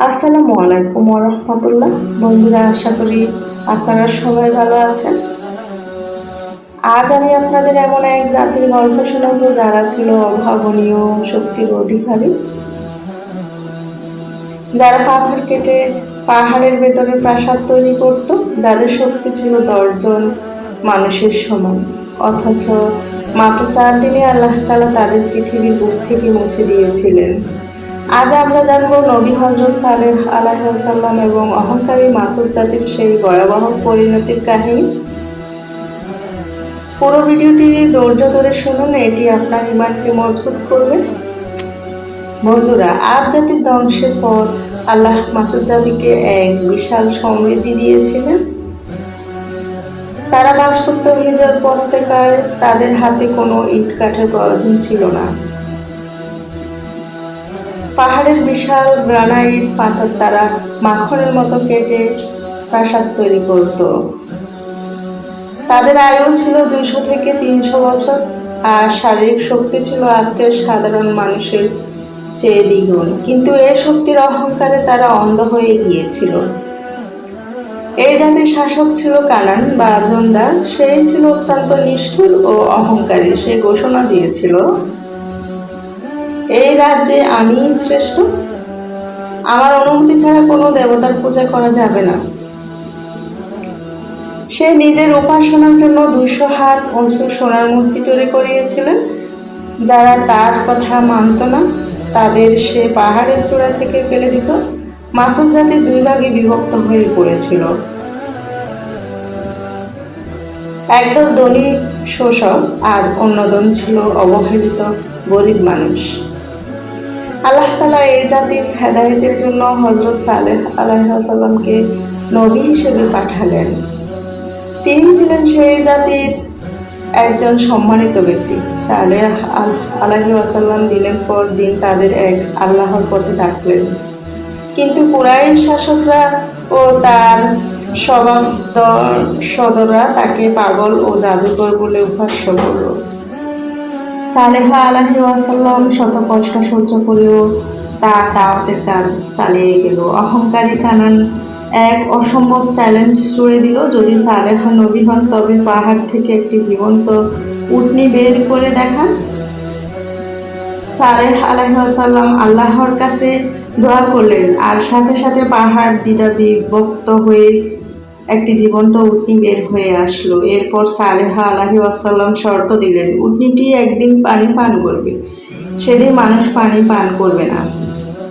আসসালামু আলাইকুম ওয়া রাহমাতুল্লাহ। বন্ধুরা, আশা করি আপনারা সবাই ভালো আছেন। আজ আমি আপনাদের এমন এক জাতির গল্প শোনাবো যারা ছিল অভাবনীয় শক্তির অধিকারী, যারা পাথর কেটে পাহাড়ের ভেতরে প্রাসাদ তৈরি করত, যাদের শক্তি ছিল 10 জন মানুষের সমান, অথচ মাত্র 4 দিনে আল্লাহ তাআলা তাদের পৃথিবীর বুক থেকে মুছে দিয়েছিলেন। আজ আমরা জানবো নবী হযরত সালেহ আলাইহিস সালাম এবং অহংকারী মাসুদ জাতির সেই ভয়াবহ পরিণতির কাহিনী। পুরো ভিডিওটি ধৈর্য ধরে শুনুন, এটি আপনার ঈমানকে মজবুত করবে। বন্ধুরা, আজ জাতির ধ্বংসের পর আল্লাহ মাসুদ জাতিকে এক বিশাল সমৃদ্ধি দিয়েছিলেন। তারা বাস করত হিজর উপত্যকায়, তাদের হাতে কোনো ইট কাঠের প্রয়োজন ছিল না। পাহাড়ের বিশাল গ্রানাইট পাথর তারা মাখনের মতো কেটে প্রাসাদ তৈরি করত। তাদের আয়ু ছিল 200 থেকে 300 বছর, আর শারীরিক শক্তি ছিল আজকের সাধারণ মানুষের চেয়ে দ্বিগুণ। কিন্তু এই শক্তির অহংকারে তারা অন্ধ হয়ে গিয়েছিল। এই জাতির শাসক ছিল কানান বা জোন্দা। সেই ছিল অত্যন্ত নিষ্ঠুর ও অহংকারী। সে ঘোষণা দিয়েছিল, এই রাজ্যে আমিই শ্রেষ্ঠ, আমার অনুমতি ছাড়া কোনো দেবতার পূজা করা যাবে না। সে নিজের উপাসনার জন্য 200 হাত উঁচু সোনার মূর্তি তৈরি করিয়েছিলেন। যারা তার কথা মানত না তাদের সে পাহাড়ের চূড়া থেকে ফেলে দিত। মাসুদ জাতি 2 ভাগে বিভক্ত হয়ে পড়েছিল। একদল ধনী শোষক আর অন্য দল ছিল অবহেলিত গরিব মানুষ। আল্লাহ তাআলা এই জাতির হেদায়েতের জন্য হযরত সালেহ আলাইহিস সালামকে নবী হিসেবে পাঠালেন। তিনি ছিলেন সেই জাতির একজন সম্মানিত ব্যক্তি। সালেহ আলাইহিস সালাম দিনের পর দিন তাদের এক আল্লাহর পথে ডাকলেন, কিন্তু কুরাইশ শাসকরা ও তার সদররা তাকে পাগল ও জাদুকর বলে উপহাস করল। সালেহ আলাইহিস সালাম শত কষ্ট সহ্য করেও তার দাওয়াতের কাজ চালিয়ে গেল। অহংকারী কানান এক অসম্ভব চ্যালেঞ্জ ছুড়ে দিল, যদি সালেহ নবী হন তবে পাহাড় থেকে একটি জীবন্ত উটনি বের করে দেখান। সালেহ আলাইহিস সালাম আল্লাহর কাছে দোয়া করলেন, আর সাথে সাথে পাহাড় দ্বিধা বিভক্ত হয়ে একটি জীবন্ত উটনি বের হয়ে আসলো। এরপর সালেহ আলাইহিস সালাম শর্ত দিলেন, উটনিটি একদিন পানি পান করবে, সেদিন মানুষ পানি পান করবে না।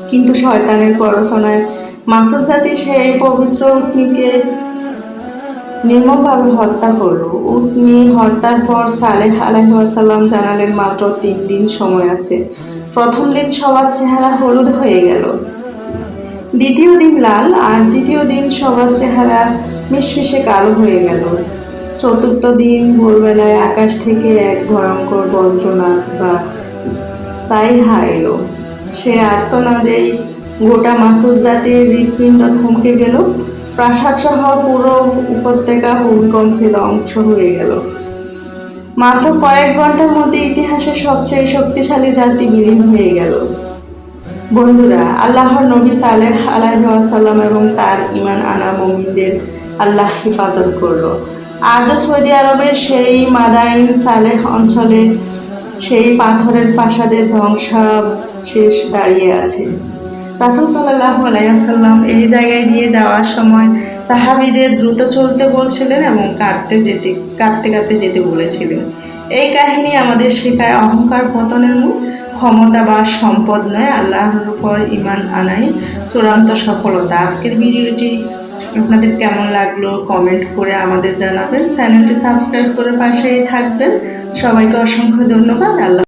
কিন্তু শয়তানের প্ররোচনায় মাসুদ জাতি সেই পবিত্র উটনিকে নির্মমভাবে হত্যা করলো। উটনি হত্যার পর সালেহ আলাইহিস সালাম জানালেন, মাত্র 3 দিন সময় আছে। প্রথম দিন সবার চেহারা হলুদ হয়ে গেল, দ্বিতীয় দিন লাল, আর তৃতীয় দিন সবার চেহারা মিশমিশে কালো হয়ে গেল। চতুর্থ দিন ভোরবেলায় আকাশ থেকে এক ভয়ঙ্কর বজ্রনাদ বা সাইহা এলো। সে আর্তনাদেই গোটা মাসুদ জাতির হৃৎপিণ্ড থমকে গেল। প্রাসাদ সহ পুরো উপত্যকা ভূমিকম্পে ধ্বংস হয়ে গেল। মাত্র কয়েক ঘন্টার মধ্যে ইতিহাসের সবচেয়ে শক্তিশালী জাতি বিলীন হয়ে গেল। বন্ধুরা, আল্লাহর নবী সালেহ আলাইহিস সালাম এবং তার ঈমান আনা মুমিনদের আল্লাহ হেফাজত করলো। আজও সৌদি আরবের সেই মাদাইন সালেহ অঞ্চলে সেই পাথরের প্রাসাদের ধ্বংসাবশেষ দাঁড়িয়ে আছে। রাসূল সাল্লাল্লাহু আলাইহি ওয়াসাল্লাম এই জায়গায় দিয়ে যাওয়ার সময় সাহাবীদের দ্রুত চলতে বলছিলেন এবং কাঁদতে কাঁদতে যেতে বলেছিলেন। এই কাহিনী আমাদের শেখায়, অহংকার পতনের মূল, ক্ষমতা বা সম্পদ নয়, আল্লাহর উপর ঈমান আনাই চূড়ান্ত সফলতা। আজকের ভিডিওটি আপনাদের কেমন লাগলো কমেন্ট করে আমাদের জানাবেন। চ্যানেলটি সাবস্ক্রাইব করে পাশেই থাকবেন। সবাইকে অসংখ্য ধন্যবাদ। আল্লাহ।